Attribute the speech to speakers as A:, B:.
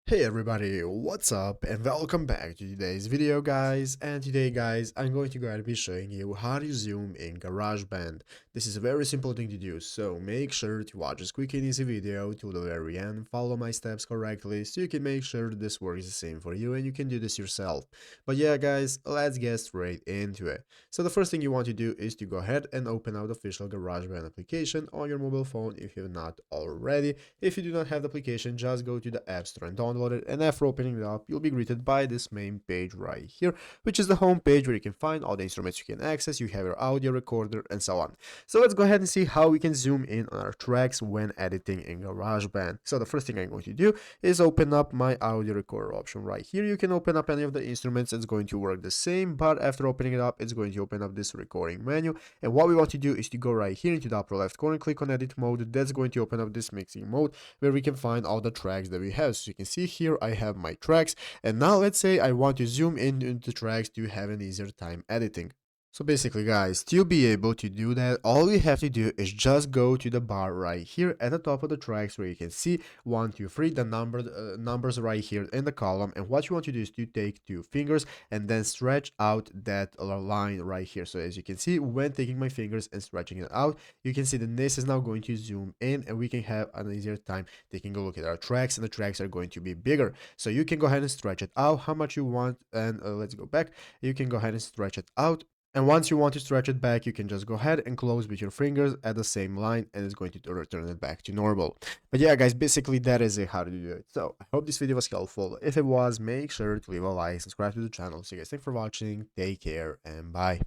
A: Hey everybody, what's up and welcome back to today's video guys. And today guys, I'm going to be showing you how to zoom in GarageBand. This is a very simple thing to do, so make sure to watch this quick and easy video to the very end, follow my steps correctly so you can make sure this works the same for you and you can do this yourself. But yeah guys, let's get straight into it. So the first thing you want to do is to go ahead and open out the official GarageBand application on your mobile phone if you've not already. If you do not have the application, just go to the App Store and download it, and after opening it up, you'll be greeted by this main page right here, which is the home page where you can find all the instruments you can access, you have your audio recorder, and so on. So let's go ahead and see how we can zoom in on our tracks when editing in GarageBand. So the first thing I'm going to do is open up my audio recorder option right here. You can open up any of the instruments, it's going to work the same, but after opening it up, it's going to open up this recording menu. And what we want to do is to go right here into the upper left corner, click on edit mode. That's going to open up this mixing mode where we can find all the tracks that we have. So you can see here I have my tracks, and now let's say I want to zoom in into tracks to have an easier time editing. So basically guys, to be able to do that, all you have to do is just go to the bar right here at the top of the tracks where you can see 1, 2, 3, the numbers right here in the column. And what you want to do is to take two fingers and then stretch out that line right here. So as you can see, when taking my fingers and stretching it out, you can see that this is now going to zoom in and we can have an easier time taking a look at our tracks, and the tracks are going to be bigger. So you can go ahead and stretch it out how much you want, and let's go back. You can go ahead and stretch it out, and once you want to stretch it back, you can just go ahead and close with your fingers at the same line, and it's going to return it back to normal. But yeah guys, basically that is it, how to do it. So I hope this video was helpful. If it was, make sure to leave a like, subscribe to the channel. So guys, thanks for watching, take care, and bye.